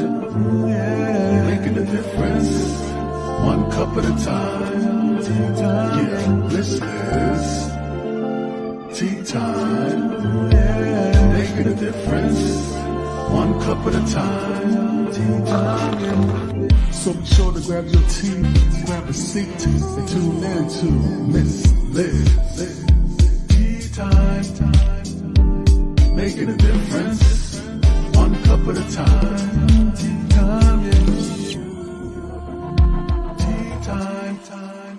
time, yeah, making a difference, one cup at a time. Tea time, yeah, this is tea time, yeah, making a difference, one cup at a time. Tea time, yeah. So be sure to grab your tea, grab a seat, and tune in to Miss Liz. Tea time, making a difference, one cup at a time. Tea time, yeah. Tea time, time.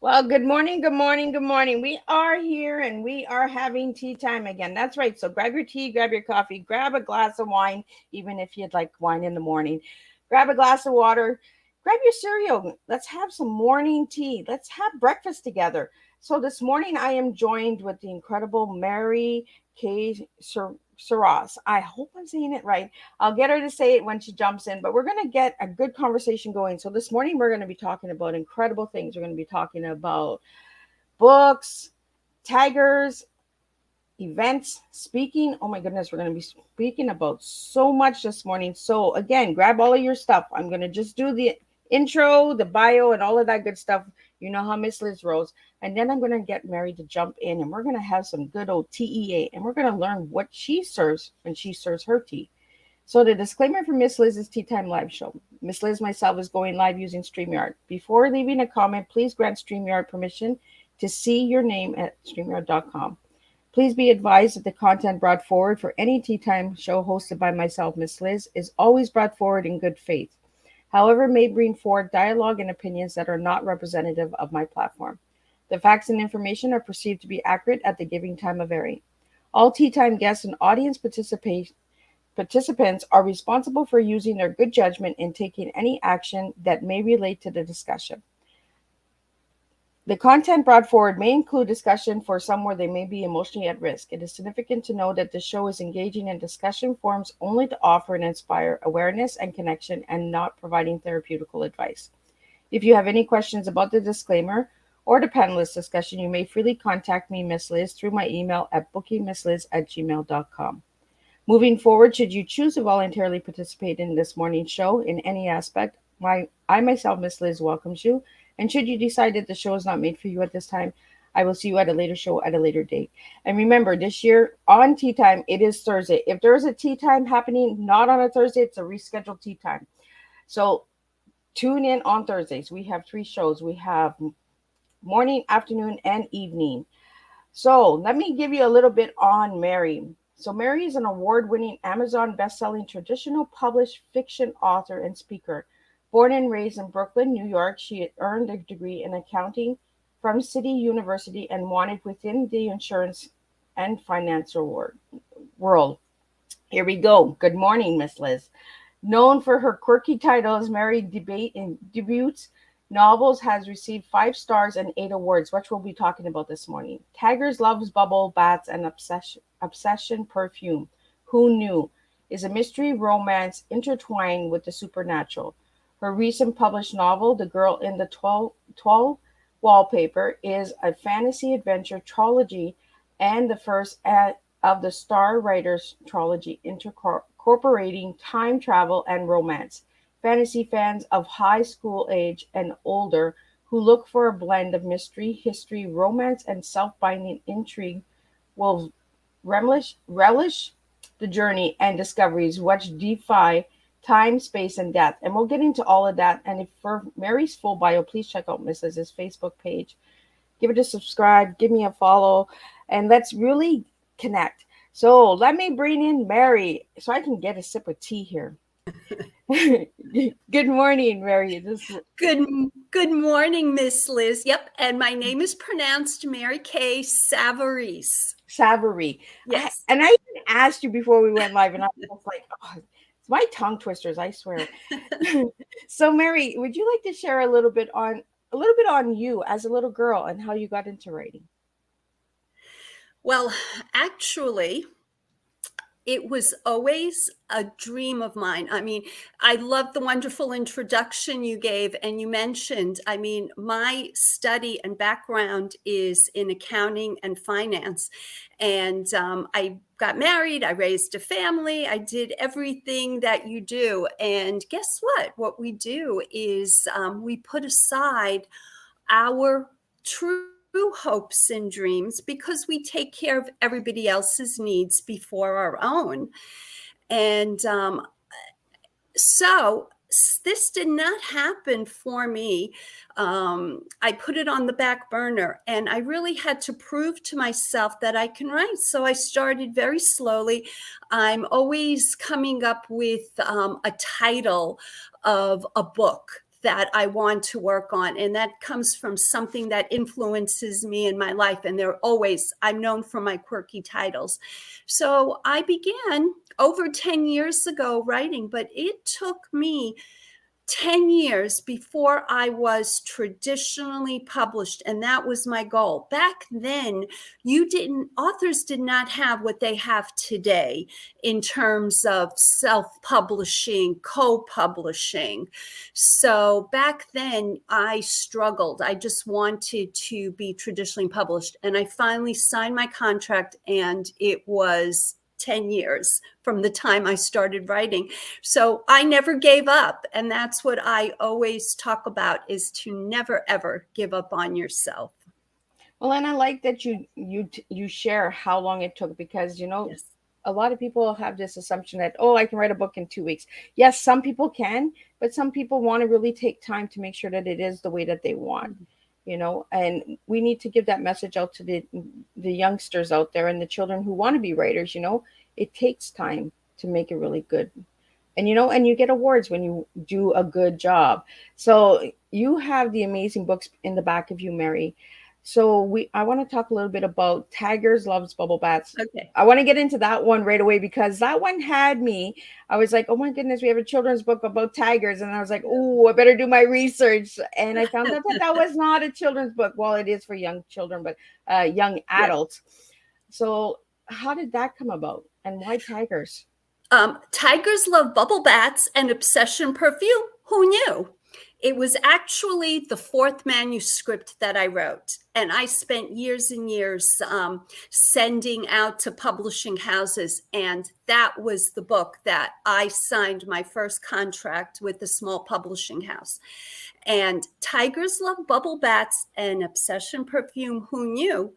Well, good morning, good morning, good morning. We are here and we are having tea time again. That's right. So grab your tea, grab your coffee, grab a glass of wine, even if you'd like wine in the morning. Grab a glass of water, grab your cereal. Let's have some morning tea. Let's have breakfast together. So this morning I am joined with the incredible Mary K. Saras. I hope I'm saying it right. I'll get her to say it when she jumps in, but we're going to get a good conversation going. So this morning we're going to be talking about incredible things. We're going to be talking about books, tigers, events, speaking. Oh my goodness, we're going to be speaking about so much this morning. So again, grab all of your stuff. I'm going to just do the intro, the bio, and all of that good stuff. You know how Miss Liz rolls. And then I'm going to get Mary to jump in and we're going to have some good old TEA and we're going to learn what she serves when she serves her tea. So the disclaimer for Miss Liz's Tea Time Live show. Miss Liz myself is going live using StreamYard. Before leaving a comment, please grant StreamYard permission to see your name at StreamYard.com. Please be advised that the content brought forward for any Tea Time show hosted by myself, Miss Liz, is always brought forward in good faith. However, may bring forward dialogue and opinions that are not representative of my platform. The facts and information are perceived to be accurate at the giving time of airing. All Tea Time guests and audience participants are responsible for using their good judgment in taking any action that may relate to the discussion. The content brought forward may include discussion for some where they may be emotionally at risk. It is significant to know that the show is engaging in discussion forums only to offer and inspire awareness and connection and not providing therapeutical advice. If you have any questions about the disclaimer or the panelist discussion, you may freely contact me, Miss Liz, through my email at bookingmissliz@gmail.com. Moving forward, should you choose to voluntarily participate in this morning's show in any aspect, I myself, Miss Liz, welcomes you. And should you decide that the show is not made for you at this time, I will see you at a later show at a later date. And remember, this year on Tea Time, it is Thursday. If there is a Tea Time happening not on a Thursday, it's a rescheduled Tea Time. So tune in on Thursdays. We have 3 shows. We have morning, afternoon, and evening. So let me give you a little bit on Mary. So Mary is an award-winning Amazon best-selling traditional published fiction author and speaker. Born and raised in Brooklyn, New York, she earned a degree in accounting from City University and wanted within the insurance and financial world. Here we go. Good morning, Miss Liz. Known for her quirky titles, Mary debuts novels has received 5 stars and 8 awards, which we'll be talking about this morning. Tigers loves bubble baths and obsession perfume. Who knew? Is a mystery romance intertwined with the supernatural. Her recent published novel, The Girl in the 12 Wallpaper, is a fantasy adventure trilogy and the first of the Star Writers trilogy incorporating time travel and romance. Fantasy fans of high school age and older who look for a blend of mystery, history, romance, and self-binding intrigue will relish the journey and discoveries which defy time, space, and death. And we'll get into all of that. And if for Mary's full bio, please check out Mrs.'s Facebook page. Give it a subscribe, give me a follow, and let's really connect. So let me bring in Mary so I can get a sip of tea here. Good morning, Mary. Good morning, Miss Liz. Yep, and my name is pronounced Mary Kay Savarese. Savarese. Yes. And I even asked you before we went live, and I was like, oh, it's my tongue twisters, I swear. So, Mary, would you like to share a little bit on you as a little girl and how you got into writing? Well, actually, it was always a dream of mine. I mean, I love the wonderful introduction you gave, and you mentioned, I mean, my study and background is in accounting and finance. And I got married, I raised a family, I did everything that you do. And guess what? What we do is we put aside our true hopes and dreams because we take care of everybody else's needs before our own. And so this did not happen for me. I put it on the back burner and I really had to prove to myself that I can write. So I started very slowly. I'm always coming up with a title of a book that I want to work on. And that comes from something that influences me in my life. And I'm known for my quirky titles. So I began over 10 years ago writing, but it took me 10 years before I was traditionally published. And that was my goal. Back then, authors did not have what they have today in terms of self-publishing, co-publishing. So back then I struggled. I just wanted to be traditionally published. And I finally signed my contract, and it was 10 years from the time I started writing. So I never gave up. And that's what I always talk about, is to never, ever give up on yourself. Well, and I like that you share how long it took, because Yes. a lot of people have this assumption that, oh, I can write a book in 2 weeks. Yes, some people can, but some people want to really take time to make sure that it is the way that they want. And we need to give that message out to the youngsters out there and the children who want to be writers. It takes time to make it really good. And you get awards when you do a good job. So you have the amazing books in the back of you, Mary. So I want to talk a little bit about Tigers Loves Bubble Bats. Okay. I want to get into that one right away, because that one had me. I was like, oh my goodness, we have a children's book about tigers. And I was like, oh, I better do my research. And I found out that was not a children's book. Well, it is for young children, but young adults. So how did that come about, and why tigers? Tigers love bubble bats and obsession perfume. Who knew? It was actually the fourth manuscript that I wrote. And I spent years and years sending out to publishing houses. And that was the book that I signed my first contract with the small publishing house. And Tigers Love Bubble Bats and Obsession Perfume. Who knew?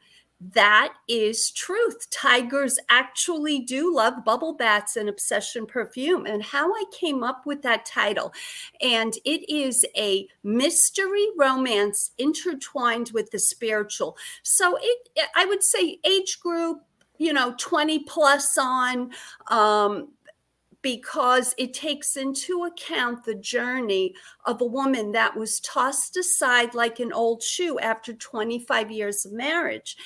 That is truth. Tigers actually do love bubble bats and obsession perfume. And how I came up with that title. And it is a mystery romance intertwined with the spiritual. So I would say age group, 20 plus on, because it takes into account the journey of a woman that was tossed aside like an old shoe after 25 years of marriage.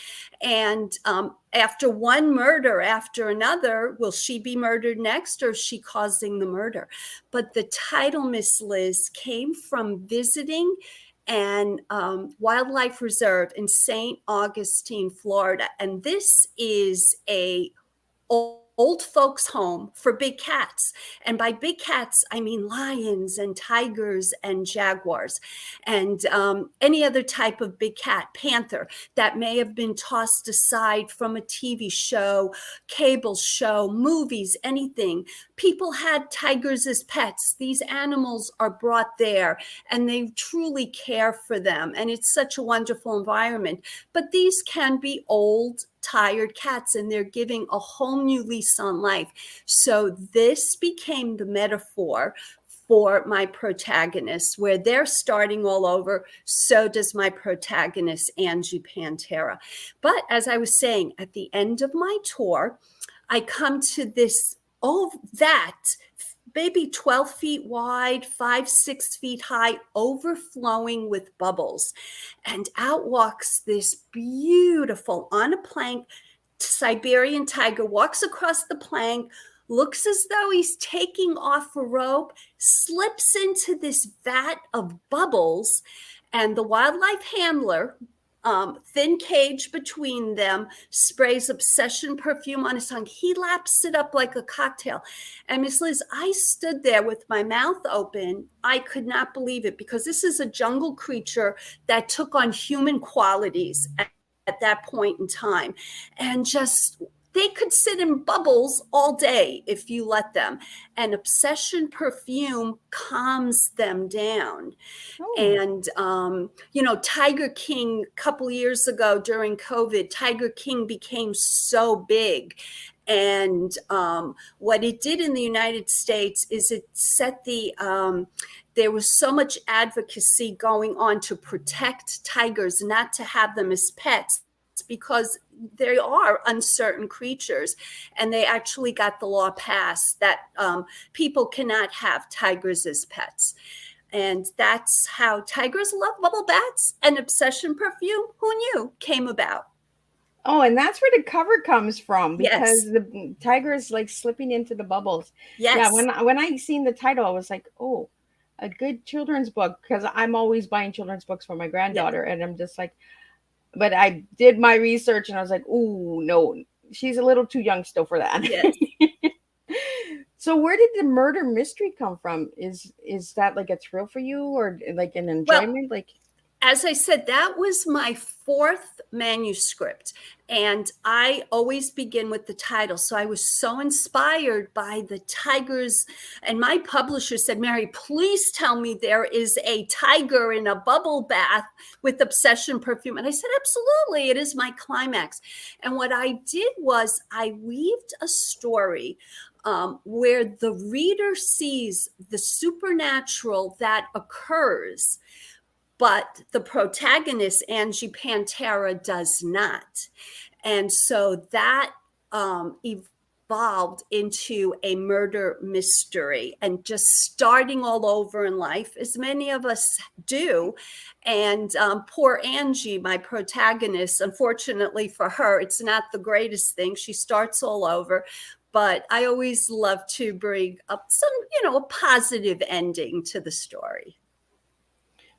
And after one murder after another, will she be murdered next, or is she causing the murder? But the title, Miss Liz, came from visiting an wildlife reserve in St. Augustine, Florida. And this is a old folks home for big cats. And by big cats, I mean lions and tigers and jaguars and any other type of big cat, panther, that may have been tossed aside from a TV show, cable show, movies, anything. People had tigers as pets. These animals are brought there and they truly care for them. And it's such a wonderful environment. But these can be old, tired cats, and they're giving a whole new lease on life. So this became the metaphor for my protagonist, where they're starting all over. So does my protagonist, Angie Pantera. But as I was saying, at the end of my tour, I come to this, maybe 12 feet wide, 5-6 feet high, overflowing with bubbles. And out walks this beautiful, on a plank, Siberian tiger, walks across the plank, looks as though he's taking off a rope, slips into this vat of bubbles, and the wildlife handler, thin cage between them, sprays Obsession perfume on his tongue. He laps it up like a cocktail. And Miss Liz, I stood there with my mouth open. I could not believe it, because this is a jungle creature that took on human qualities at that point in time. And just, they could sit in bubbles all day if you let them. And Obsession perfume calms them down. Oh. And, Tiger King, a couple years ago during COVID, Tiger King became so big. And what it did in the United States is it set there was so much advocacy going on to protect tigers, not to have them as pets, because they are uncertain creatures. And they actually got the law passed that people cannot have tigers as pets. And that's how Tigers Love Bubble Baths and Obsession perfume, who knew, came about. Oh, and that's where the cover comes from, because the tiger is like slipping into the bubbles. Yes. Yeah, when I seen the title, I was like, oh, a good children's book, because I'm always buying children's books for my granddaughter. And I'm just like, but I did my research and I was like, oh, no, she's a little too young still for that. Yes. So where did the murder mystery come from? Is that like a thrill for you, or like an enjoyment? Well, as I said, that was my 4th manuscript. And I always begin with the title. So I was so inspired by the tigers. And my publisher said, Mary, please tell me there is a tiger in a bubble bath with Obsession perfume. And I said, absolutely, it is my climax. And what I did was I weaved a story where the reader sees the supernatural that occurs, but the protagonist, Angie Pantera, does not. And so that evolved into a murder mystery, and just starting all over in life, as many of us do. And poor Angie, my protagonist, unfortunately for her, it's not the greatest thing. She starts all over. But I always love to bring up some, a positive ending to the story.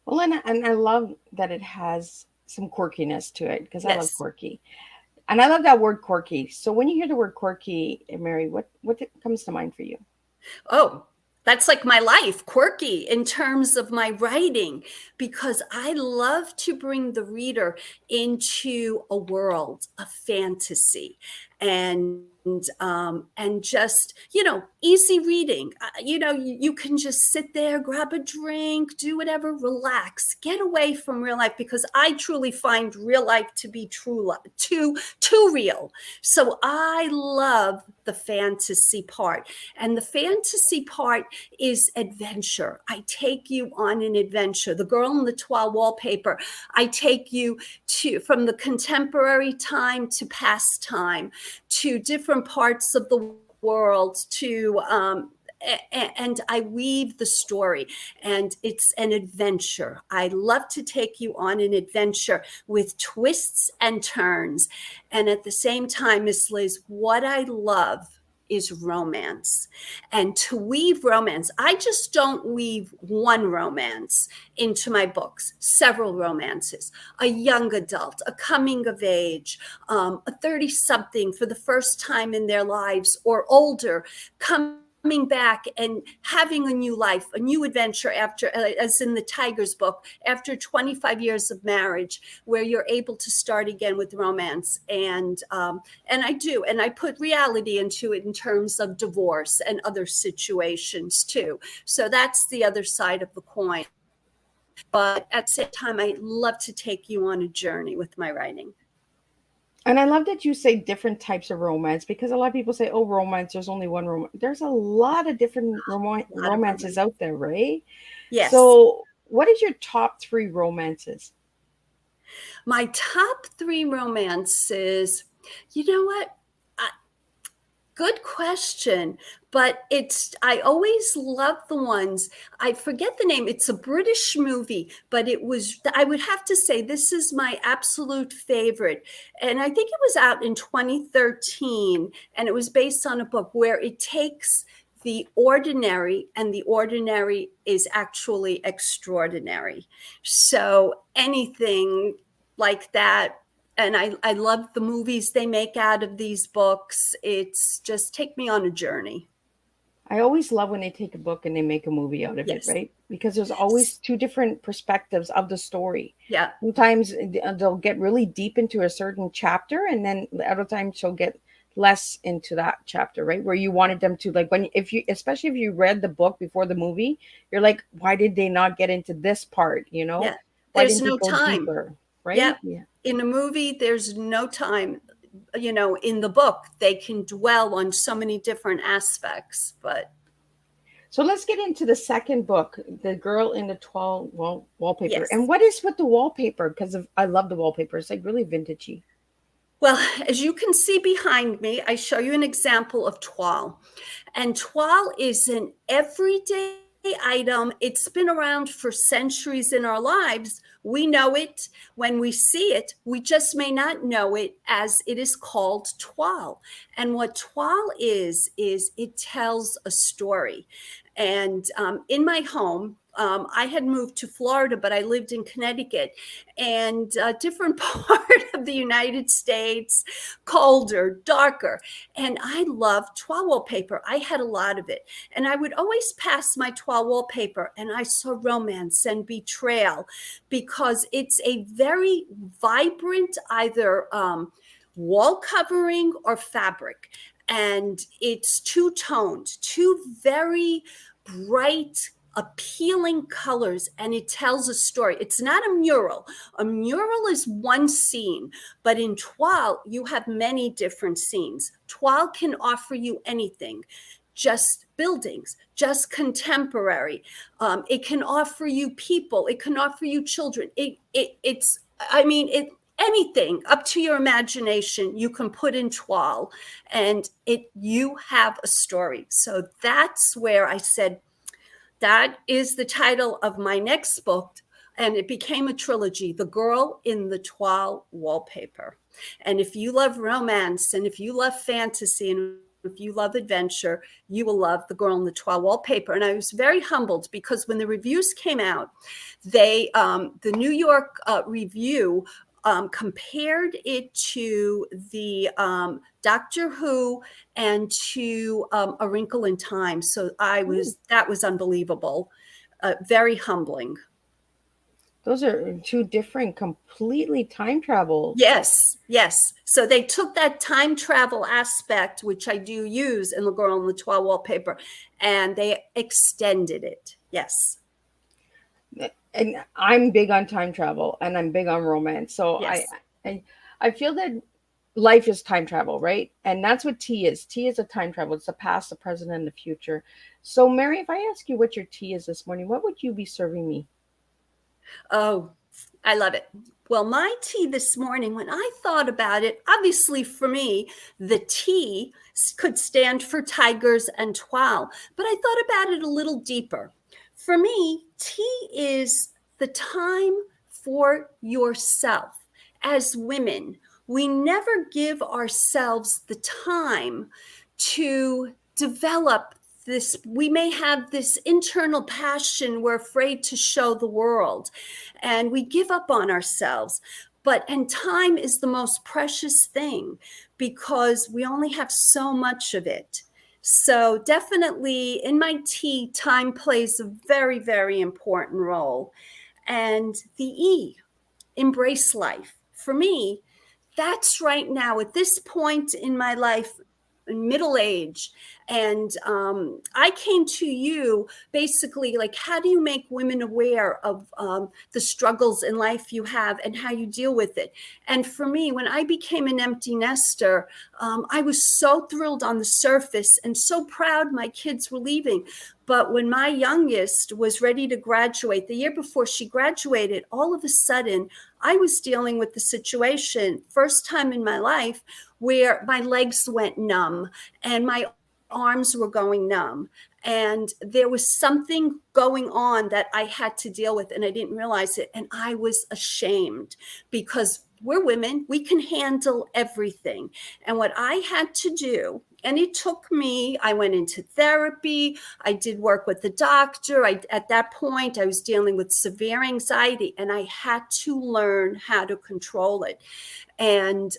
Well, and I love that it has some quirkiness to it, because I love quirky. And I love that word quirky. So when you hear the word quirky, Mary, what comes to mind for you? Oh, that's like my life, quirky, in terms of my writing, because I love to bring the reader into a world of fantasy and just, easy reading. You can just sit there, grab a drink, do whatever, relax, get away from real life, because I truly find real life to be too real. So I love the fantasy part. And the fantasy part is adventure. I take you on an adventure. The Girl in the Tall Wallpaper, I take you from the contemporary time to past time, to different parts of the world, and I weave the story, and it's an adventure. I love to take you on an adventure with twists and turns. And at the same time, Miss Liz, what I love is romance. And to weave romance, I just don't weave one romance into my books, several romances, a young adult, a coming of age, a 30-something for the first time in their lives, or older, coming back and having a new life, a new adventure after, as in the Tiger's book, after 25 years of marriage, where you're able to start again with romance. And I do, and I put reality into it in terms of divorce and other situations too. So that's the other side of the coin. But at the same time, I love to take you on a journey with my writing. And I love that you say different types of romance, because a lot of people say, oh, romance, there's only one romance. There's a lot of different A lot of romances romance. out there, right? Yes. So, what is your top three romances? My top three romances, you know what? Good question, but I always love the ones, I forget the name. It's a British movie, but I would have to say this is my absolute favorite. And I think it was out in 2013, and it was based on a book where it takes the ordinary, and the ordinary is actually extraordinary. So anything like that. And I love the movies they make out of these books. It's just take me on a journey. I always love when they take a book and they make a movie out of it, Yes. right? Because there's always two different perspectives of the story. Yeah. Sometimes they'll get really deep into a certain chapter, and then the other times she'll get less into that chapter, right? Where you wanted them to, like, especially if you read the book before the movie, you're like, why did they not get into this part? Yeah. Why There's didn't no it go time. deeper, Yeah. right? Yeah. In a movie, there's no time. In the book, they can dwell on so many different aspects, but So let's get into the second book, The Girl in the Wallpaper. And yes. what is with the wallpaper? Because I love the wallpaper. It's like really vintagey. Well, as you can see behind me, I show you an example of toile. And toile is an everyday item. It's been around for centuries in our lives. We know it when we see it. We just may not know it as it is called toile. And what toile is it tells a story. And in my home, I had moved to Florida, but I lived in Connecticut, and a different part of the United States, colder, darker. And I loved toile wallpaper. I had a lot of it. And I would always pass my toile wallpaper, and I saw romance and betrayal, because it's a very vibrant, either wall covering or fabric. And it's two-toned, two very bright, appealing colors, and it tells a story. It's not a mural. A mural is one scene, but in toile, you have many different scenes. Toile can offer you anything, just buildings, just contemporary. It can offer you people. It can offer you children. Anything up to your imagination you can put in toile, and you have a story. So that's where I said, that is the title of my next book, and it became a trilogy, The Girl in the Toile Wallpaper. And if you love romance, and if you love fantasy, and if you love adventure, you will love The Girl in the Toile Wallpaper. And I was very humbled, because when the reviews came out, the New York Review compared it to the Doctor Who and to A Wrinkle in Time. So that was unbelievable, very humbling. Those are two different, completely time travel. Yes, yes. So they took that time travel aspect, which I do use in The Girl in the Toile Wallpaper, and they extended it. Yes. And I'm big on time travel, and I'm big on romance. So Yes. I feel that life is time travel, right? And that's what tea is. Tea is a time travel. It's the past, the present, and the future. So, Mary, if I ask you what your tea is this morning, what would you be serving me? Oh, I love it. Well, my tea this morning, when I thought about it, obviously for me, the T could stand for tigers and toile, but I thought about it a little deeper. For me, tea is the time for yourself. As women, we never give ourselves the time to develop this. We may have this internal passion we're afraid to show the world, and we give up on ourselves. And time is the most precious thing because we only have so much of it. So definitely in my tea, time plays a very, very important role. And the E, embrace life. For me, that's right now at this point in my life, middle age. And I came to you basically like, how do you make women aware of the struggles in life you have and how you deal with it? And for me, when I became an empty nester, I was so thrilled on the surface and so proud my kids were leaving. But when my youngest was ready to graduate, the year before she graduated, all of a sudden, I was dealing with the situation, first time in my life, where my legs went numb and my arms were going numb. And there was something going on that I had to deal with, and I didn't realize it. And I was ashamed because we're women, we can handle everything. And what I had to do, and it took me, I went into therapy, I did work with the doctor. At that point, I was dealing with severe anxiety, and I had to learn how to control it. And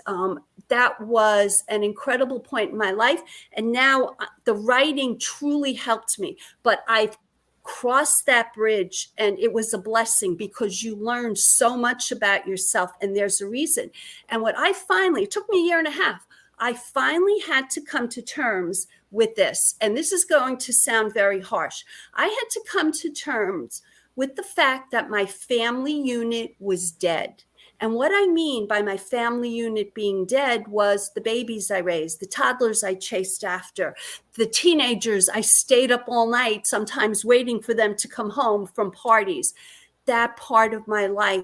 that was an incredible point in my life. And now the writing truly helped me. But I've crossed that bridge, and it was a blessing because you learn so much about yourself, and there's a reason. And what I finally, it took me a year and a half, I finally had to come to terms with this. And this is going to sound very harsh. I had to come to terms with the fact that my family unit was dead. And what I mean by my family unit being dead was the babies I raised, the toddlers I chased after, the teenagers I stayed up all night, sometimes waiting for them to come home from parties. That part of my life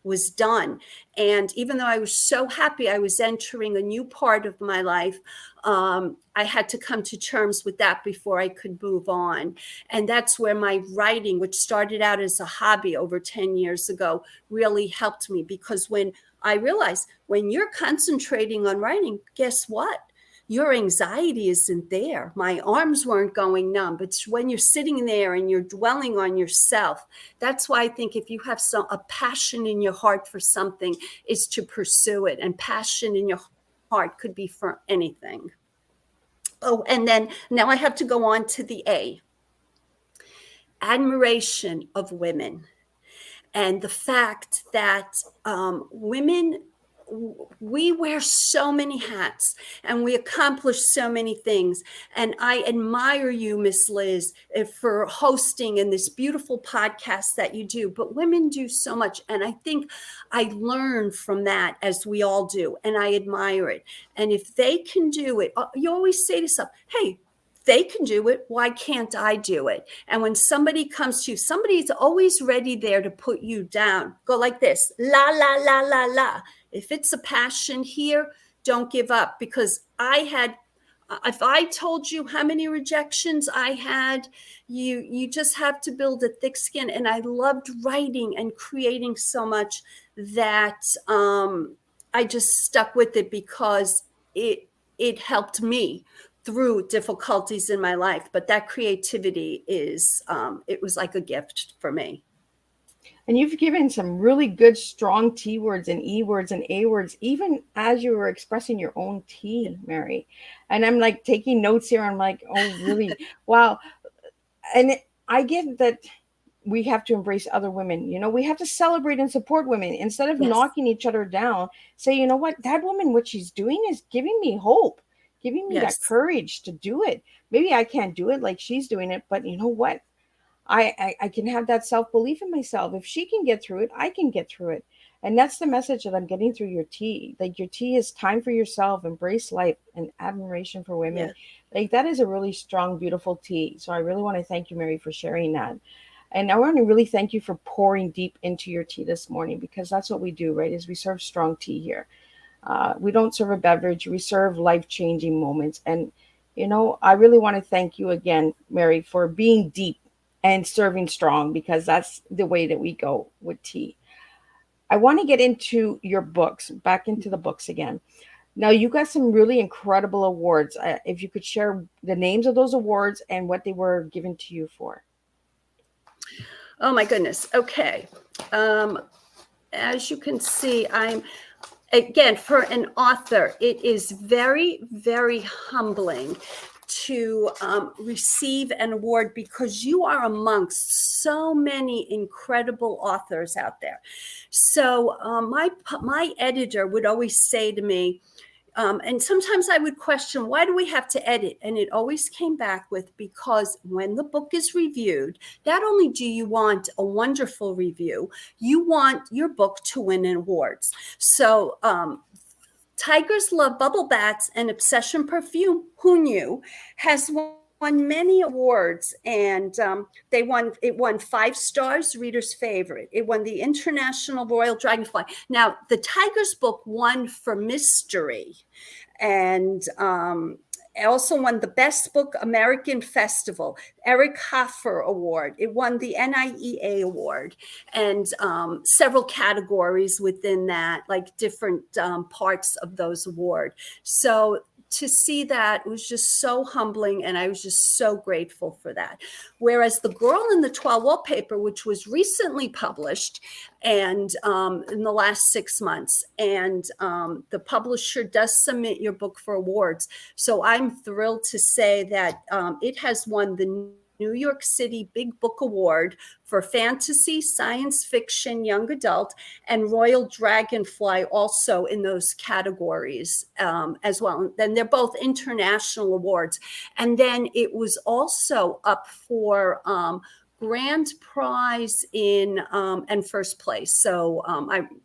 was done. And even though I was so happy I was entering a new part of my life, I had to come to terms with that before I could move on. And that's where my writing, which started out as a hobby over 10 years ago, really helped me. Because when I realized when you're concentrating on writing, guess what? Your anxiety isn't there. My arms weren't going numb, but when you're sitting there and you're dwelling on yourself, that's why I think if you have a passion in your heart for something, is to pursue it. And passion in your heart could be for anything. Oh, and then now I have to go on to the A. Admiration of women. And the fact that women, we wear so many hats and we accomplish so many things. And I admire you, Miss Liz, for hosting in this beautiful podcast that you do. But women do so much. And I think I learn from that, as we all do. And I admire it. And if they can do it, you always say to yourself, hey, they can do it. Why can't I do it? And when somebody comes to you, somebody's always ready there to put you down. Go like this, la, la, la, la, la. If it's a passion here, don't give up. Because if I told you how many rejections I had, you just have to build a thick skin. And I loved writing and creating so much that I just stuck with it because it helped me through difficulties in my life. But that creativity it was like a gift for me. And you've given some really good, strong T words and E words and A words, even as you were expressing your own T, Mary. And I'm like taking notes here. I'm like, oh, really? Wow. And I get that we have to embrace other women. You know, we have to celebrate and support women instead of knocking each other down. Say, you know what, that woman, what she's doing is giving me hope, giving me that courage to do it. Maybe I can't do it like she's doing it, but you know what? I can have that self-belief in myself. If she can get through it, I can get through it. And that's the message that I'm getting through your tea. Like your tea is time for yourself, embrace life, and admiration for women. Yeah. Like that is a really strong, beautiful tea. So I really want to thank you, Mary, for sharing that. And I want to really thank you for pouring deep into your tea this morning, because that's what we do, right? Is we serve strong tea here. We don't serve a beverage. We serve life-changing moments. And, you know, I really want to thank you again, Mary, for being deep and serving strong, because that's the way that we go with tea. I want to get into your books, back into the books again. Now, you got some really incredible awards. If you could share the names of those awards and what they were given to you for. Oh my goodness. Okay. Um, as you can see, I'm again, for an author, it is very, very humbling to receive an award because you are amongst so many incredible authors out there. So my editor would always say to me, and sometimes I would question, why do we have to edit? And it always came back with, because when the book is reviewed, not only do you want a wonderful review, you want your book to win awards. So Tigers Love Bubble Bats and Obsession Perfume, who knew, has won many awards, and it won 5 stars, reader's favorite. It won the International Royal Dragonfly. Now, the Tigers book won for mystery, and it also won the Best Book American Festival, Eric Hoffer Award. It won the NIEA Award, and several categories within that, like different parts of those awards. So to see that was just so humbling, and I was just so grateful for that. Whereas The Girl in the Tall Wallpaper, which was recently published and in the last 6 months, and the publisher does submit your book for awards. So I'm thrilled to say that it has won the New York City Big Book Award for fantasy, science fiction, young adult, and Royal Dragonfly also in those categories as well. And they're both international awards. And then it was also up for grand prize in and first place. So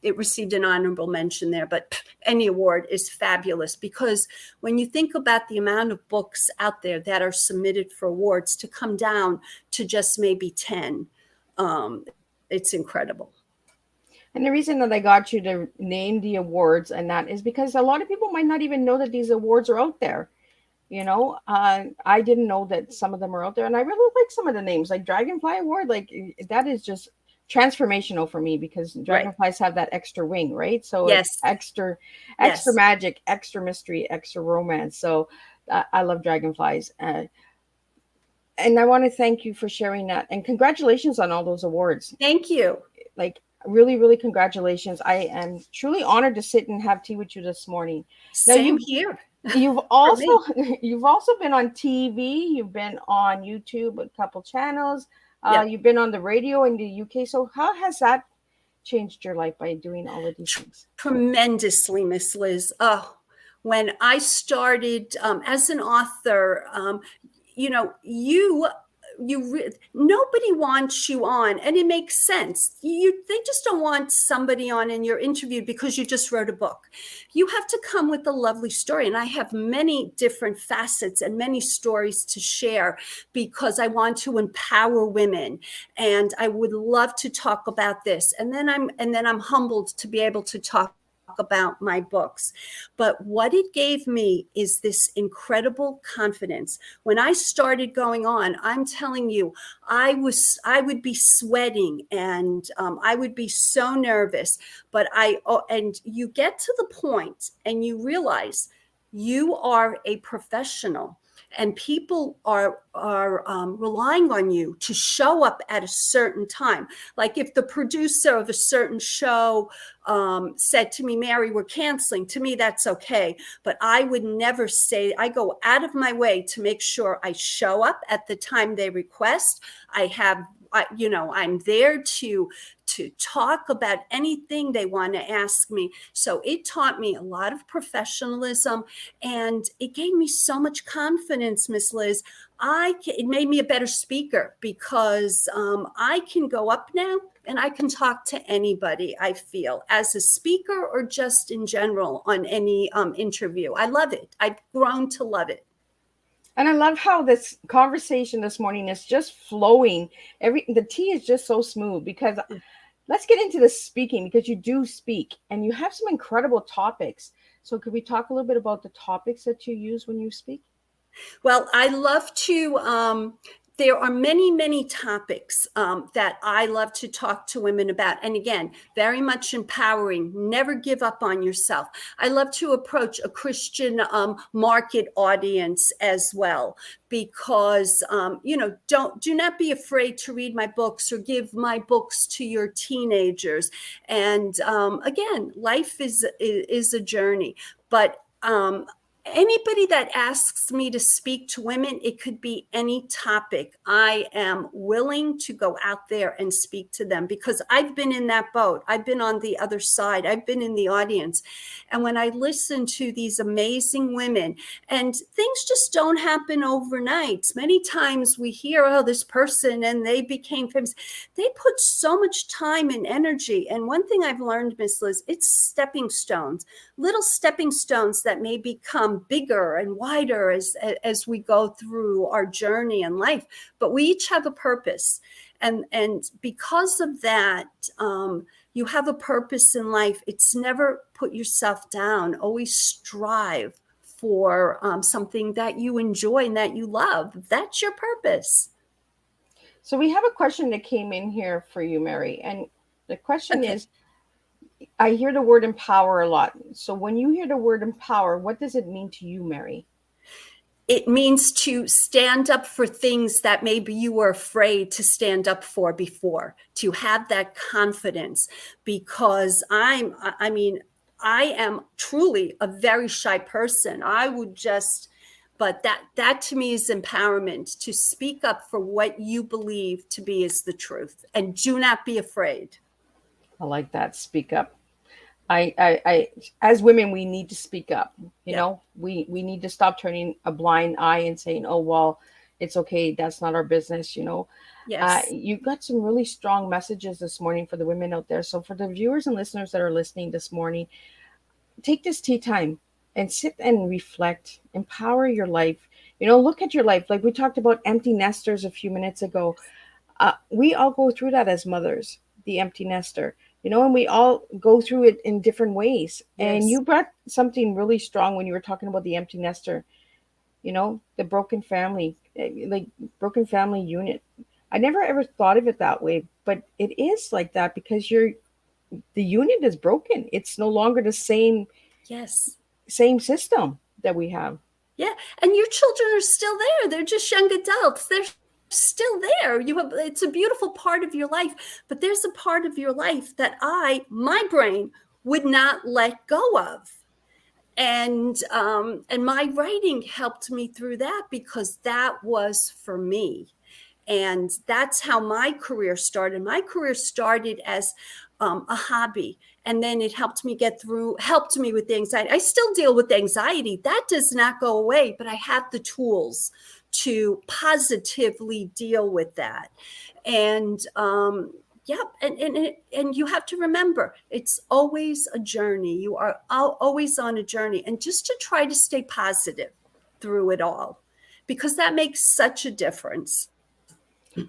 it received an honorable mention there, but any award is fabulous, because when you think about the amount of books out there that are submitted for awards, to come down to just maybe 10, it's incredible. And the reason that I got you to name the awards and that is because a lot of people might not even know that these awards are out there. I didn't know that some of them are out there, and I really like some of the names, like Dragonfly Award. Like that is just transformational for me, because Right. dragonflies have that extra wing, right? So Yes. it's extra Yes. magic, extra mystery, extra romance. So I love dragonflies, and I want to thank you for sharing that, and congratulations on all those awards. Thank you. Like really, really congratulations. I am truly honored to sit and have tea with you this morning. Now, Same here. You've also you've also been on TV. You've been on YouTube, a couple channels. Yeah. You've been on the radio in the UK. So how has that changed your life by doing all of these things? Tremendously, Miss Liz. Oh, when I started as an author, nobody wants you on, and it makes sense. They just don't want somebody on and you're interviewed because you just wrote a book. You have to come with a lovely story, and I have many different facets and many stories to share, because I want to empower women, and I would love to talk about this. And then I'm humbled to be able to talk about my books. But what it gave me is this incredible confidence. When I started going on, I'm telling you, I would be sweating, and I would be so nervous. But and you get to the point and you realize you are a professional, and people are relying on you to show up at a certain time. Like if the producer of a certain show said to me, Mary, we're canceling, to me, that's okay. But I would never say, I go out of my way to make sure I show up at the time they request. I'm there to talk about anything they want to ask me. So it taught me a lot of professionalism, and it gave me so much confidence, Miss Liz. It made me a better speaker, because I can go up now and I can talk to anybody, I feel, as a speaker or just in general on any interview. I love it. I've grown to love it. And I love how this conversation this morning is just flowing. The tea is just so smooth, because let's get into the speaking, because you do speak and you have some incredible topics. So could we talk a little bit about the topics that you use when you speak? Well, I love to there are many, many topics that I love to talk to women about. And again, very much empowering. Never give up on yourself. I love to approach a Christian market audience as well, because, do not be afraid to read my books or give my books to your teenagers. And again, life is a journey, but anybody that asks me to speak to women, it could be any topic. I am willing to go out there and speak to them, because I've been in that boat. I've been on the other side. I've been in the audience. And when I listen to these amazing women, and things just don't happen overnight. Many times we hear, oh, this person, and they became famous. They put so much time and energy. And one thing I've learned, Miss Liz, it's stepping stones, little stepping stones that may become bigger and wider as we go through our journey in life. But we each have a purpose, and because of that, you have a purpose in life. It's never put yourself down. Always strive for something that you enjoy and that you love. That's your purpose. So we have a question that came in here for you, Mary, and the question is, I hear the word empower a lot. So when you hear the word empower, what does it mean to you, Mary? It means to stand up for things that maybe you were afraid to stand up for before, to have that confidence, because I am truly a very shy person. But that to me is empowerment, to speak up for what you believe to be is the truth, and do not be afraid. I like that. Speak up. I as women, we need to speak up. We need to stop turning a blind eye and saying, oh, well, it's okay. That's not our business. Yes. You've got some really strong messages this morning for the women out there. So for the viewers and listeners that are listening this morning, take this tea time and sit and reflect, empower your life. Look at your life. Like we talked about empty nesters a few minutes ago. We all go through that as mothers, the empty nester, and we all go through it in different ways. And Yes. you brought something really strong when you were talking about the empty nester, the broken family, like broken family unit. I never ever thought of it that way, but it is like that because the unit is broken. It's no longer the same Yes. system that we have. Yeah. And your children are still there. They're just young adults. They're still there. It's a beautiful part of your life, but there's a part of your life that my brain would not let go of. And my writing helped me through that, because that was for me. And that's how my career started. My career started as a hobby. And then it helped me with the anxiety. I still deal with anxiety. That does not go away, but I have the tools to positively deal with that. And and you have to remember, it's always a journey. You are always on a journey, and just to try to stay positive through it all, because that makes such a difference.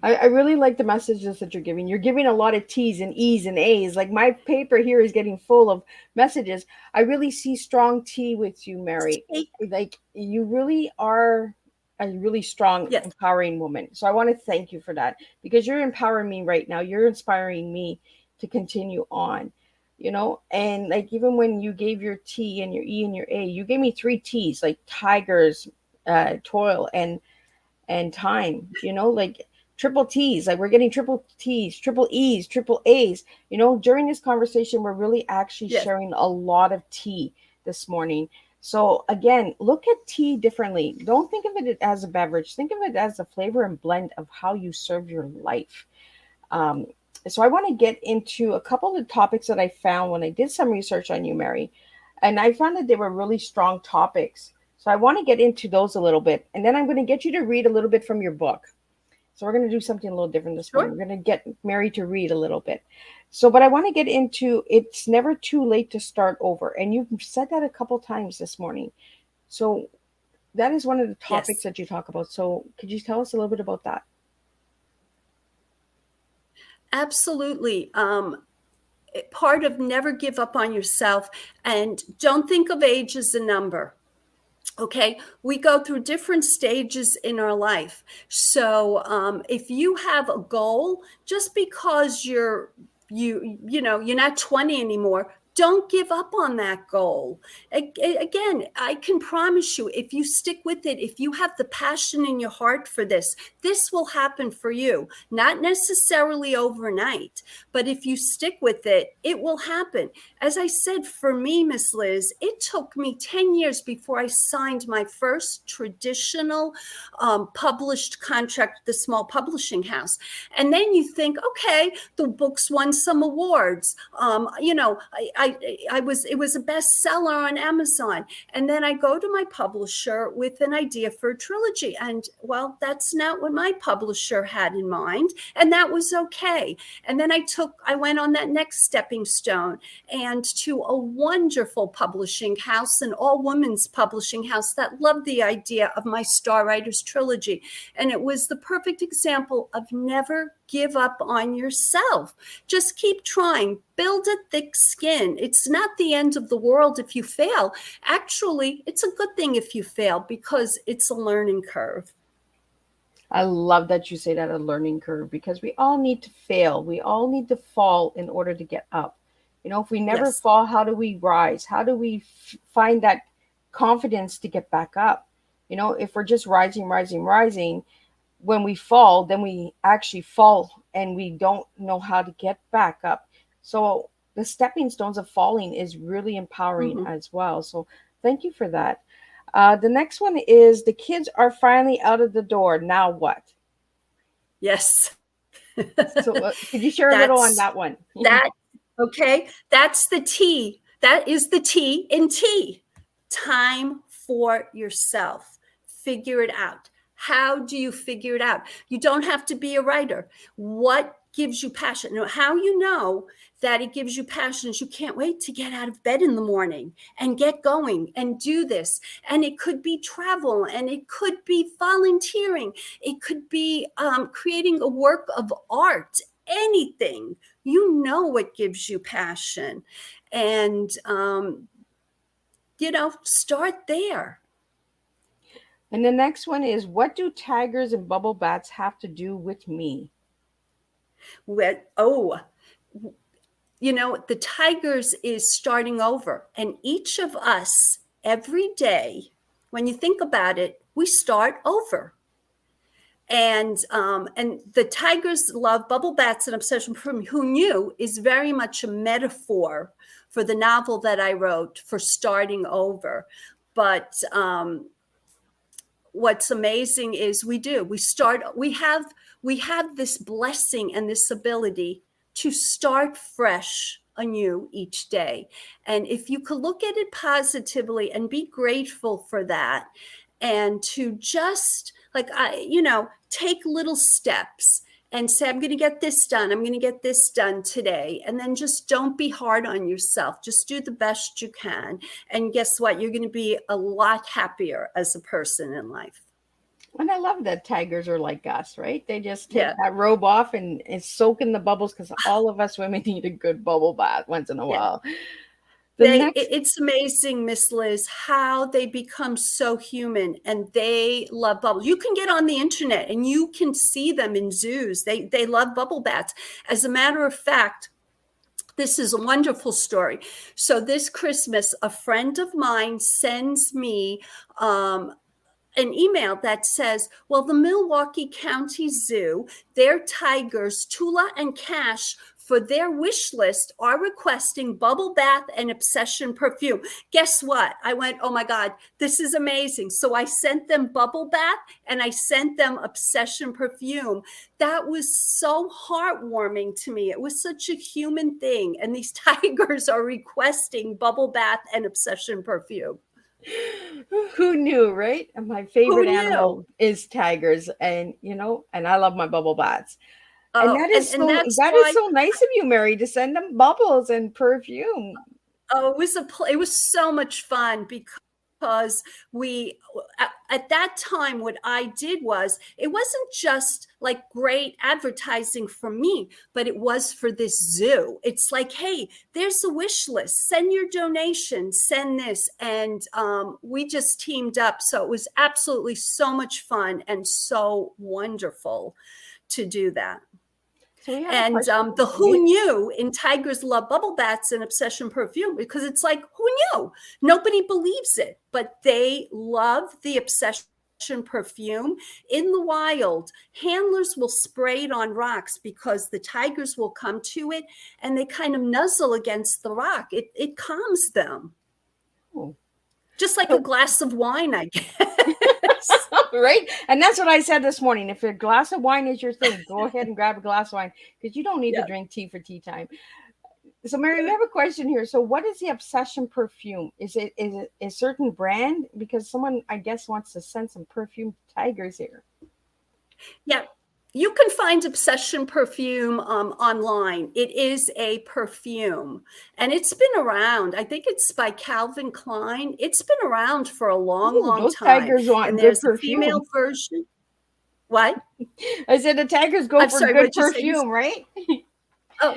I really like the messages that you're giving. You're giving a lot of T's and E's and A's. Like my paper here is getting full of messages. I really see strong T with you, Mary. Like you really are a really strong, Yes. empowering woman. So I want to thank you for that, because you're empowering me right now. You're inspiring me to continue on, and like even when you gave your T and your E and your A, you gave me 3 T's, like tigers, toil, and time, like triple T's, like we're getting triple T's, triple E's, triple A's. During this conversation, we're really actually sharing a lot of tea this morning. So again, look at tea differently. Don't think of it as a beverage. Think of it as a flavor and blend of how you serve your life. So I want to get into a couple of topics that I found when I did some research on you, Mary. And I found that they were really strong topics. So I want to get into those a little bit. And then I'm going to get you to read a little bit from your book. So we're going to do something a little different this morning. We're going to get Mary to read a little bit. So, but I want to get into, it's never too late to start over. And you've said that a couple times this morning. So that is one of the topics that you talk about. So could you tell us a little bit about that? Absolutely. Part of never give up on yourself, and don't think of age as a number. Okay, we go through different stages in our life. So if you have a goal, just because you're not 20 anymore, don't give up on that goal. Again, I can promise you, if you stick with it, if you have the passion in your heart for this will happen for you. Not necessarily overnight, but if you stick with it, it will happen. As I said, for me, Miss Liz, it took me 10 years before I signed my first traditional published contract with the small publishing house. And then you think, okay, the books won some awards. It was a bestseller on Amazon. And then I go to my publisher with an idea for a trilogy. And well, that's not what my publisher had in mind. And that was okay. And then I went on that next stepping stone and to a wonderful publishing house, an all-women's publishing house that loved the idea of my Star Writers trilogy. And it was the perfect example of never give up on yourself. Just keep trying. Build a thick skin. It's not the end of the world if you fail. Actually, it's a good thing if you fail because it's a learning curve. I love that you say that, a learning curve, because we all need to fail. We all need to fall in order to get up. If we never Yes. fall, how do we rise? How do we find that confidence to get back up? If we're just rising, rising, rising, when we fall, then we actually fall and we don't know how to get back up. So the stepping stones of falling is really empowering Mhm. as well. So thank you for that. The next one is the kids are finally out of the door. Now what? Yes. So could you share a little on That's that one? that. Okay. That's the T. That is the T in T. Time for yourself. Figure it out. How do you figure it out? You don't have to be a writer. What gives you passion? How you know that it gives you passion is you can't wait to get out of bed in the morning and get going and do this. And it could be travel, and it could be volunteering. It could be creating a work of art, anything. You know what gives you passion. And, start there. And the next one is, what do tigers and bubble bats have to do with me? The tigers is starting over, and each of us every day, when you think about it, we start over. And the tigers love bubble bats and obsession for me. Who knew is very much a metaphor for the novel that I wrote for starting over. But what's amazing is we have this blessing and this ability to start fresh anew each day. And if you could look at it positively and be grateful for that, and to just take little steps and say, I'm going to get this done. I'm going to get this done today. And then just don't be hard on yourself. Just do the best you can. And guess what? You're going to be a lot happier as a person in life. And I love that tigers are like us, right? They just take Yeah. that robe off and soak in the bubbles, because all of us women need a good bubble bath once in a Yeah. while. The next, It's amazing, Miss Liz, how they become so human, and they love bubbles. You can get on the internet and you can see them in zoos. They love bubble baths. As a matter of fact, this is a wonderful story. So this Christmas, a friend of mine sends me an email that says, well, the Milwaukee County Zoo, their tigers, Tula and Cash, for their wish list are requesting bubble bath and obsession perfume. Guess what? I went, oh my God, this is amazing. So I sent them bubble bath and I sent them obsession perfume. That was so heartwarming to me. It was such a human thing. And these tigers are requesting bubble bath and obsession perfume. who knew, right? And my Who favorite knew? animal is tigers, and and I love my bubble baths. And Oh, and that's that is why. so nice of you, Mary, to send them bubbles and perfume. Oh, it was so much fun because we at that time, what I did was, it wasn't just like great advertising for me, but it was for this zoo. It's like, hey, there's a wish list. Send your donation, send this. And we just teamed up. So it was absolutely so much fun and so wonderful to do that. So we have a And question. the Who Knew in Tigers Love Bubble Baths and Obsession Perfume, because it's like, who knew? Nobody believes it, but they love the Obsession perfume. In the wild, handlers will spray it on rocks because the tigers will come to it and they kind of nuzzle against the rock. It calms them. Oh. Just like a glass of wine, I guess. Right? And that's what I said this morning. If a glass of wine is your thing, go ahead and grab a glass of wine, because you don't need to drink tea for tea time. So, Mary, we have a question here. So, what is the Obsession perfume? Is it a certain brand? Because someone, I guess, wants to send some perfume tigers here. Yeah. You can find Obsession perfume online. It is a perfume, and it's been around. I think it's by Calvin Klein. It's been around for a long Those time. tigers want And good there's a perfume. female version. What? I said the tigers go for good perfume, right? Oh,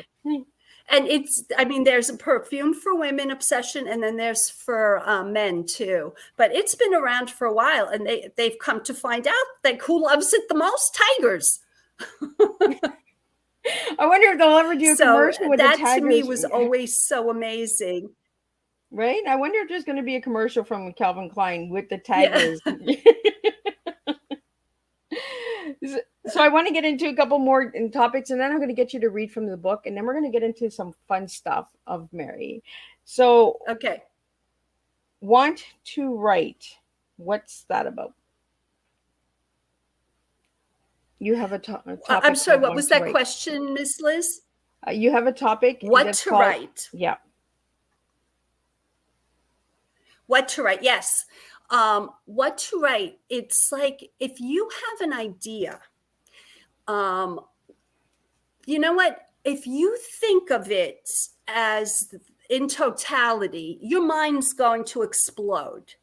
and there's a perfume for women, Obsession, and then there's for men too. But it's been around for a while, and they've come to find out that who loves it the most? Tigers. I wonder if they'll ever do a commercial with the tigers. That to me was always so amazing. Right? I wonder if there's going to be a commercial from Calvin Klein with the tigers. Yeah. So I want to get into a couple more topics, and then I'm going to get you to read from the book, and then we're going to get into some fun stuff of Mary. So, okay. Want to write. What's that about? You have a topic. I'm sorry, what was that question, Miss Liz? You have a topic. What to write. Yeah. What to write. Yes. What to write. It's like, if you have an idea, you know what? If you think of it as in totality, your mind's going to explode.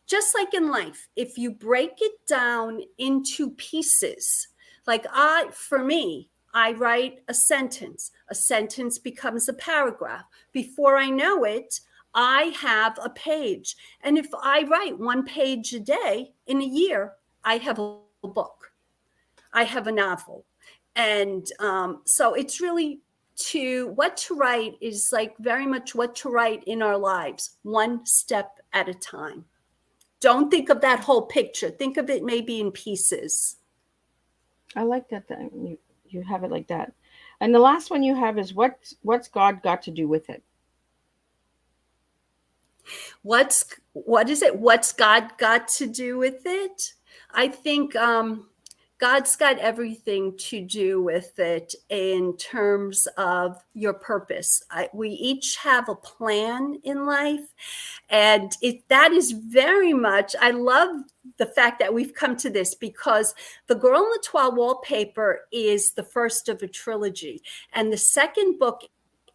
Just like in life, if you break it down into pieces, like for me, I write a sentence becomes a paragraph. Before I know it, I have a page. And if I write one page a day in a year, I have a book. I have a novel. And so it's really what to write is like very much what to write in our lives, one step at a time. Don't think of that whole picture. Think of it maybe in pieces. I like that. You have it like that. And the last one you have is what's God got to do with it? What is it? What's God got to do with it? I think God's got everything to do with it in terms of your purpose. We each have a plan in life. And that is very much, I love the fact that we've come to this, because The Girl in the Toile Wallpaper is the first of a trilogy. And the second book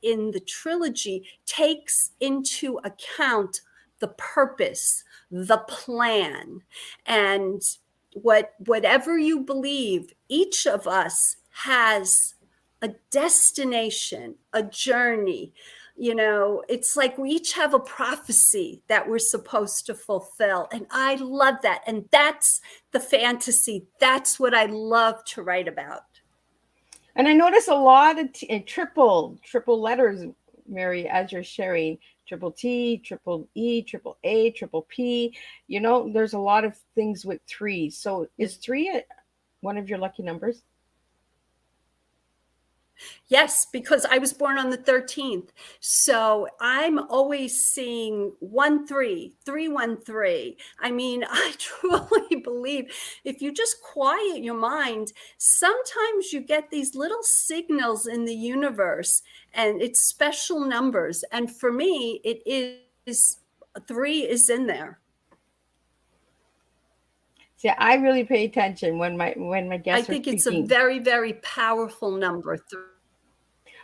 in the trilogy takes into account the purpose, the plan, and whatever you believe, each of us has a destination, a journey. You know, it's like we each have a prophecy that we're supposed to fulfill. And I love that. And that's the fantasy. That's what I love to write about. And I notice a lot of triple letters, Mary, as you're sharing. Triple T, triple E, triple A, triple P. You know, there's a lot of things with 3. So is 3 one of your lucky numbers? Yes, because I was born on the 13th. So I'm always seeing 1-3, 3-1-3. I mean, I truly believe if you just quiet your mind, sometimes you get these little signals in the universe, and it's special numbers. And for me, it is 3 is in there. See, I really pay attention when my guests I think are it's speaking. a very, very powerful number.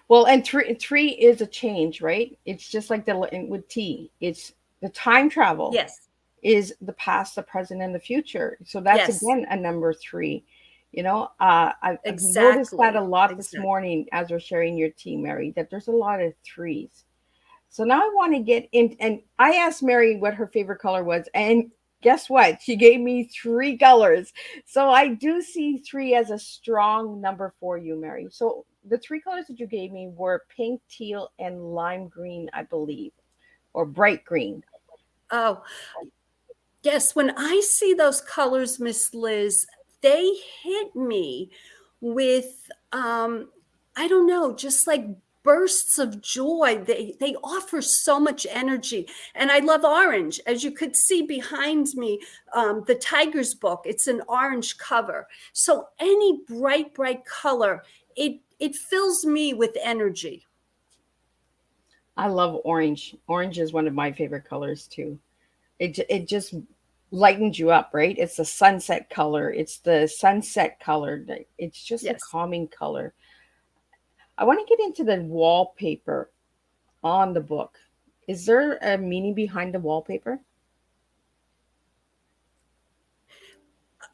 Well, and 3 is a change, right? It's just like with T. It's the time travel. Yes. is the past, the present, and the future. So that's Yes, again a number three. I've noticed that a exactly. lot this Exactly. morning as we're sharing your tea, Mary, that there's a lot of threes. So now I want to get in, and I asked Mary what her favorite color was, and guess what? She gave me three colors. So I do see three as a strong number for you, Mary. So the three colors that you gave me were pink, teal, and lime green, I believe, or bright green. Oh, yes. When I see those colors, Miss Liz, they hit me with, I don't know, just like bursts of joy. They offer so much energy, and I love orange. As you could see behind me, the Tiger's book. It's an orange cover. So any bright color, it fills me with energy. I love orange. Orange is one of my favorite colors too. It just lightens you up, right? It's the sunset color. It's the sunset color. It's just a Yes. calming color. I want to get into the wallpaper on the book. Is there a meaning behind the wallpaper?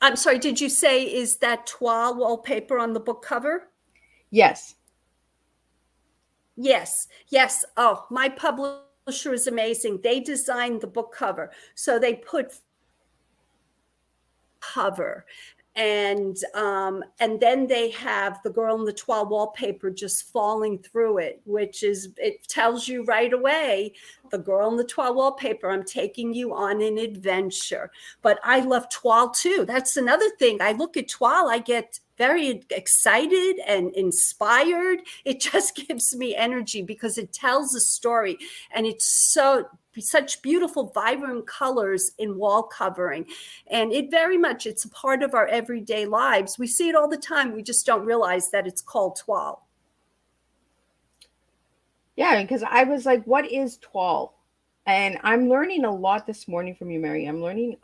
I'm sorry, did you say is that toile wallpaper on the book cover? Yes. Yes, yes. Oh, my publisher is amazing. They designed the book cover. So they put cover and then they have the girl in the toile wallpaper just falling through it, which is, it tells you right away, the girl in the toile wallpaper, I'm taking you on an adventure. But I love toile too. That's another thing. I look at toile, I get very excited and inspired. It just gives me energy because it tells a story, and it's such beautiful vibrant colors in wall covering, and it very much, it's a part of our everyday lives. We see it all the time, we just don't realize that it's called toile. Yeah, because I was like, what is toile? And I'm learning a lot this morning from you, Mary. I'm learning,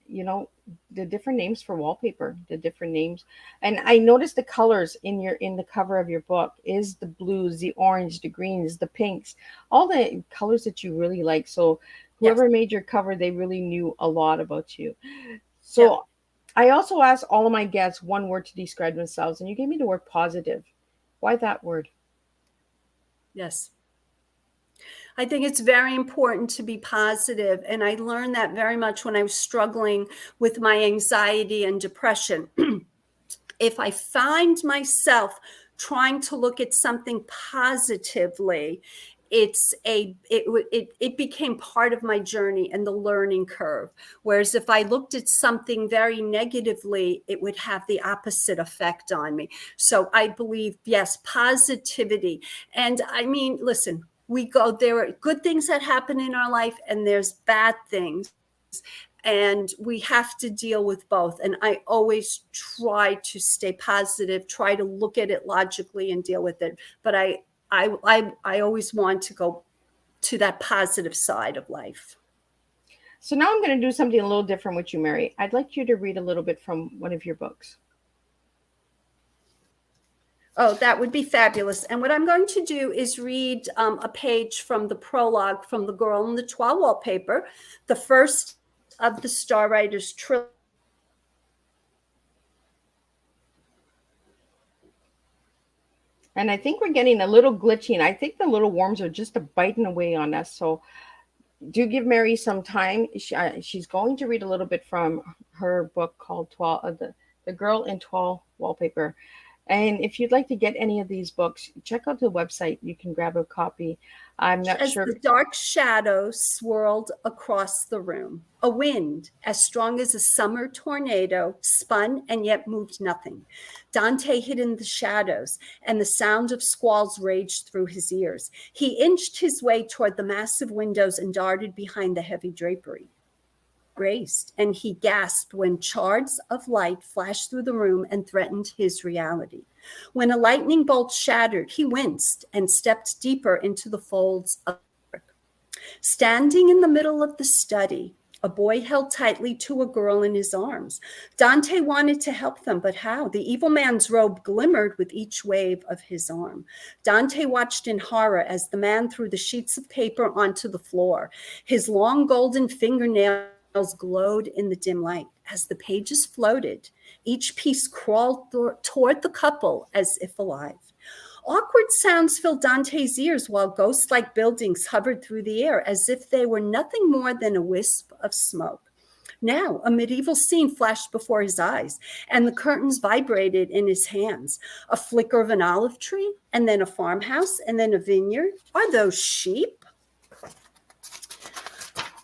you know, the different names for wallpaper, the different names. And I noticed the colors in the cover of your book is the blues, the orange, the greens, the pinks, all the colors that you really like. So Yes. whoever made your cover, they really knew a lot about you. Yep. So I also asked all of my guests one word to describe themselves, and you gave me the word positive. Why that word? Yes, I think it's very important to be positive, and I learned that very much when I was struggling with my anxiety and depression. If I find myself trying to look at something positively, it became part of my journey and the learning curve. Whereas if I looked at something very negatively, it would have the opposite effect on me. So I believe, yes, positivity. And I mean, listen, there are good things that happen in our life and there's bad things, and we have to deal with both. And I always try to stay positive, try to look at it logically and deal with it. But I always want to go to that positive side of life. So now I'm going to do something a little different with you, Mary. I'd like you to read a little bit from one of your books. Oh, that would be fabulous. And what I'm going to do is read a page from the prologue from The Girl in the Toile Wallpaper, the first of the Star Writers trilogy. And I think we're getting a little glitchy, and I think the little worms are just biting away on us. So do give Mary some time. She's going to read a little bit from her book called The Girl in Toile Wallpaper. And if you'd like to get any of these books, check out the website. You can grab a copy. I'm not As sure. the dark shadows swirled across the room, a wind as strong as a summer tornado spun and yet moved nothing. Dante hid in the shadows, and the sound of squalls raged through his ears. He inched his way toward the massive windows and darted behind the heavy drapery. Raced, and he gasped when shards of light flashed through the room and threatened his reality. When a lightning bolt shattered, he winced and stepped deeper into the folds of brick. Standing in the middle of the study, a boy held tightly to a girl in his arms. Dante wanted to help them, but how? The evil man's robe glimmered with each wave of his arm. Dante watched in horror as the man threw the sheets of paper onto the floor. His long golden fingernails glowed in the dim light. As the pages floated, each piece crawled toward the couple as if alive. Awkward sounds filled Dante's ears while ghost-like buildings hovered through the air as if they were nothing more than a wisp of smoke. Now, a medieval scene flashed before his eyes, and the curtains vibrated in his hands. A flicker of an olive tree, and then a farmhouse, and then a vineyard. Are those sheep?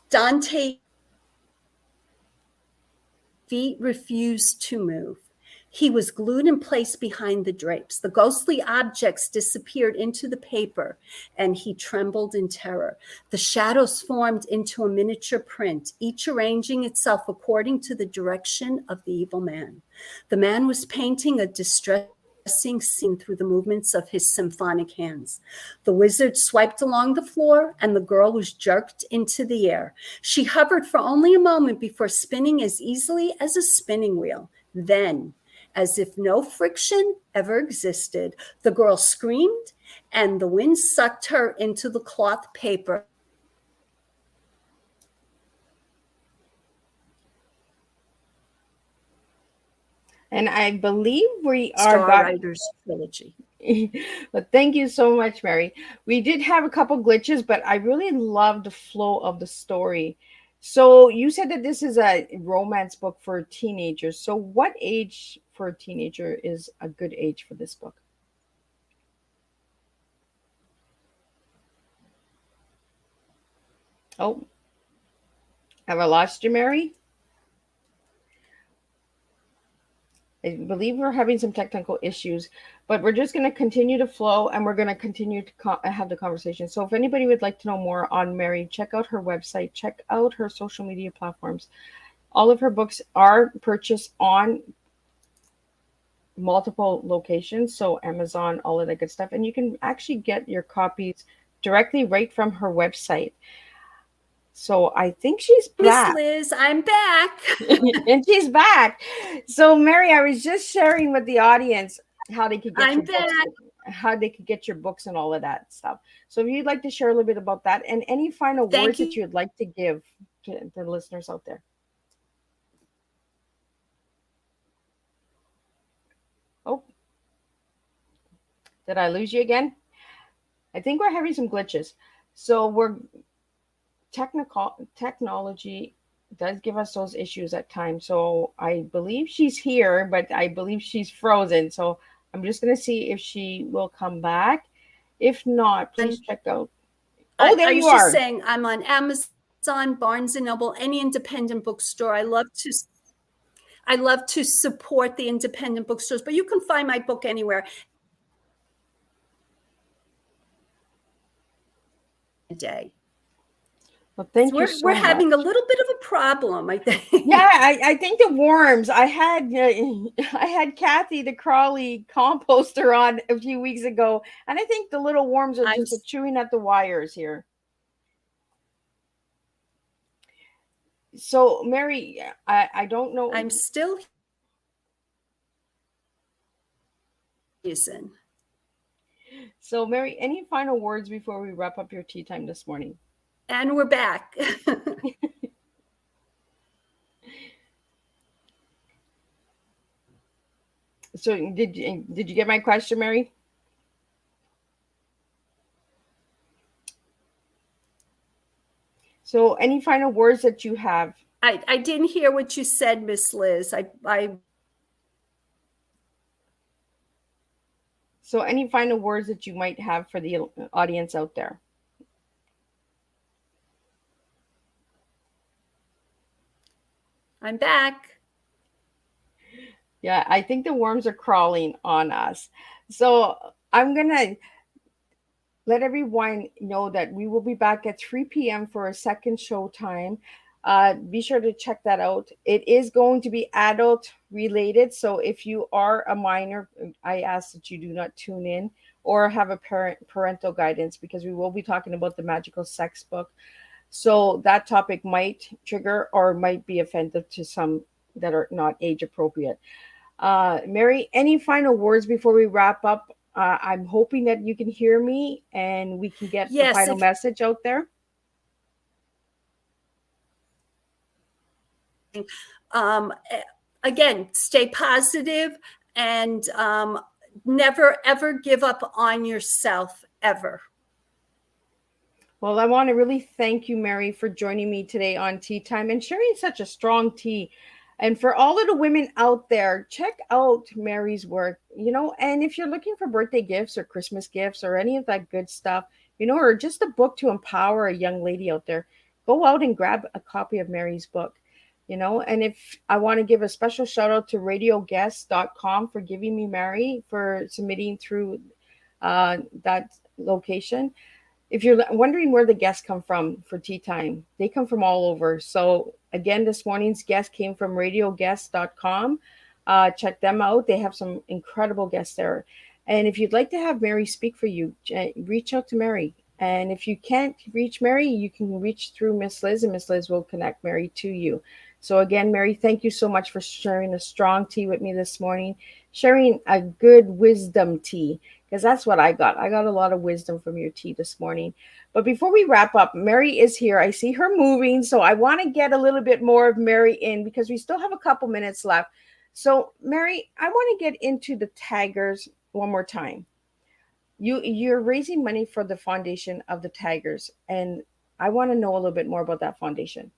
Dante feet refused to move. He was glued in place behind the drapes. The ghostly objects disappeared into the paper, and he trembled in terror. The shadows formed into a miniature print, each arranging itself according to the direction of the evil man. The man was painting a distressing scene through the movements of his symphonic hands. The wizard swiped along the floor, and the girl was jerked into the air. She hovered for only a moment before spinning as easily as a spinning wheel. Then, as if no friction ever existed, the girl screamed, and the wind sucked her into the cloth paper. And I believe we are Star Writers trilogy. But thank you so much, Mary. We did have a couple glitches, but I really love the flow of the story. So you said that this is a romance book for teenagers. So what age for a teenager is a good age for this book? Oh, have I lost you, Mary? I believe we're having some technical issues, but we're just going to continue to flow and we're going to continue to have the conversation. So if anybody would like to know more on Mary, check out her website, check out her social media platforms. All of her books are purchased on multiple locations, so Amazon, all of that good stuff. And you can actually get your copies directly right from her website. So I think she's back. Miss Liz, I'm back. And she's back. So Mary, I was just sharing with the audience how they could get I'm your books, how they could get your books and all of that stuff. So if you'd like to share a little bit about that and any final words that you'd like to give to the listeners out there. Oh, did I lose you again? I think we're having some glitches. So technology does give us those issues at times. So I believe she's here, but I believe she's frozen. So I'm just going to see if she will come back. If not, please check out. Oh, there you are. I was just saying I'm on Amazon, Barnes & Noble, any independent bookstore. I love to support the independent bookstores, but you can find my book anywhere. A day. Well, thank you so We're much. having a little bit of a problem, I think. Yeah, I think the worms. I had Kathy the Crawley composter on a few weeks ago, and I think the little worms are just chewing at the wires here. So, Mary, I don't know. I'm still using. So, Mary, any final words before we wrap up your tea time this morning? And we're back. So did you get my question, Mary? So any final words that you have? I didn't hear what you said, Miss Liz. So any final words that you might have for the audience out there? I'm back. Yeah, I think the worms are crawling on us. So I'm going to let everyone know that we will be back at 3 p.m. for a second show time. Be sure to check that out. It is going to be adult related. So if you are a minor, I ask that you do not tune in or have a parental guidance, because we will be talking about the magical sex book. So that topic might trigger or might be offensive to some that are not age appropriate. Mary, any final words before we wrap up? I'm hoping that you can hear me and we can get the final message out there. Again, stay positive and never ever give up on yourself ever. Well, I want to really thank you, Mary, for joining me today on Tea Time and sharing such a strong tea. And for all of the women out there, check out Mary's work, and if you're looking for birthday gifts or Christmas gifts or any of that good stuff, or just a book to empower a young lady out there, go out and grab a copy of Mary's book. And if I want to give a special shout out to radioguest.com for giving me Mary for submitting through that location. If you're wondering where the guests come from for Tea Time, they come from all over. So again, this morning's guest came from radioguest.com. Check them out. They have some incredible guests there. And if you'd like to have Mary speak for you, reach out to Mary. And if you can't reach Mary, you can reach through Miss Liz, and Miss Liz will connect Mary to you. So again, Mary, thank you so much for sharing a strong tea with me this morning, sharing a good wisdom tea, because that's what I got. I got a lot of wisdom from your tea this morning. But before we wrap up, Mary is here. I see her moving, so I want to get a little bit more of Mary in because we still have a couple minutes left. So, Mary, I want to get into the Taggers one more time. You're raising money for the foundation of the Taggers, and I want to know a little bit more about that foundation.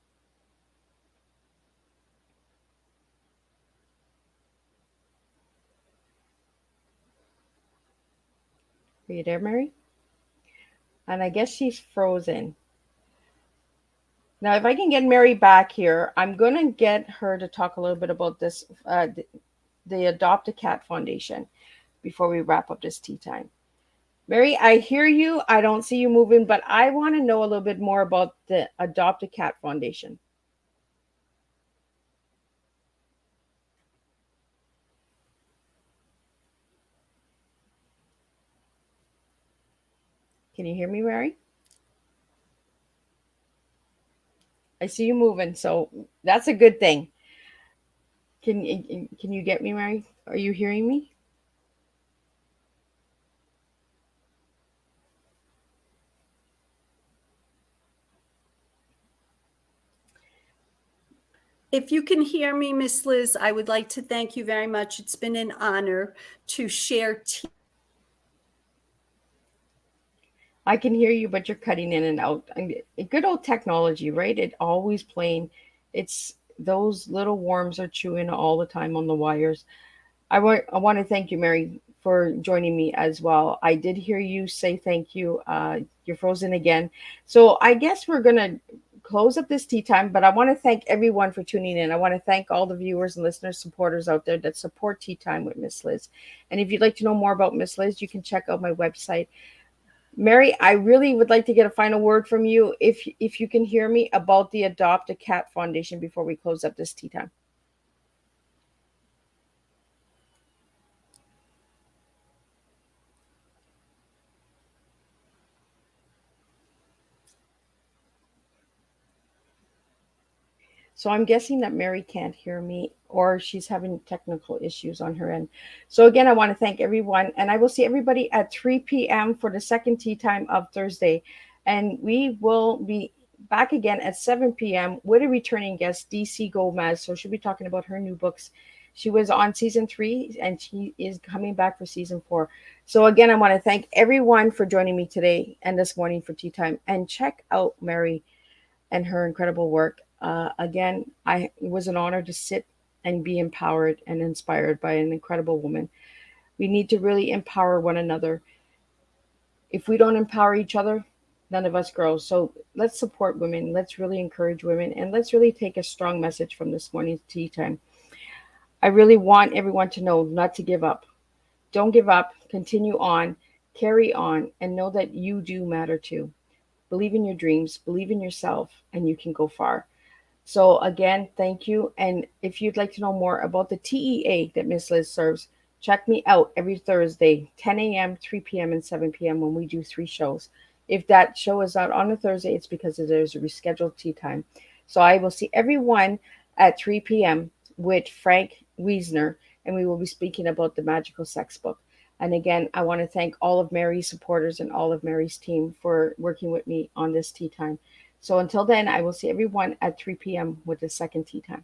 Are you there, Mary? And I guess she's frozen. Now, if I can get Mary back here, I'm going to get her to talk a little bit about this, the Adopt a Cat Foundation, before we wrap up this tea time. Mary, I hear you. I don't see you moving, but I want to know a little bit more about the Adopt a Cat Foundation. Can you hear me, Mary? I see you moving, so that's a good thing. Can you get me, Mary? Are you hearing me? If you can hear me, Miss Liz, I would like to thank you very much. It's been an honor to share tea. I can hear you, but you're cutting in and out. Good old technology, right? It always playing. It's those little worms are chewing all the time on the wires. I want to thank you, Mary, for joining me as well. I did hear you say thank you. You're frozen again. So I guess we're going to close up this tea time, but I want to thank everyone for tuning in. I want to thank all the viewers and listeners, supporters out there that support Tea Time with Miss Liz. And if you'd like to know more about Miss Liz, you can check out my website. Mary, I really would like to get a final word from you, if you can hear me, about the Adopt a Cat Foundation before we close up this tea time. So I'm guessing that Mary can't hear me, or she's having technical issues on her end. So again, I want to thank everyone, and I will see everybody at 3 p.m. for the second tea time of Thursday. And we will be back again at 7 p.m. with a returning guest, DC Gomez. So she'll be talking about her new books. She was on season 3, and she is coming back for season 4. So again, I want to thank everyone for joining me today and this morning for tea time. And check out Mary and her incredible work. Again, it was an honor to sit and be empowered and inspired by an incredible woman. We need to really empower one another. If we don't empower each other, none of us grow. So let's support women. Let's really encourage women. And let's really take a strong message from this morning's tea time. I really want everyone to know not to give up. Don't give up. Continue on. Carry on. And know that you do matter too. Believe in your dreams. Believe in yourself. And you can go far. So again, thank you. And if you'd like to know more about the TEA that Miss Liz serves, check me out every Thursday, 10 a.m., 3 p.m., and 7 p.m. when we do 3 shows. If that show is out on a Thursday, it's because there's a rescheduled tea time. So I will see everyone at 3 p.m. with Frank Wiesner, and we will be speaking about the Magical Sex Book. And again, I want to thank all of Mary's supporters and all of Mary's team for working with me on this tea time. So until then, I will see everyone at 3 p.m. with the second tea time.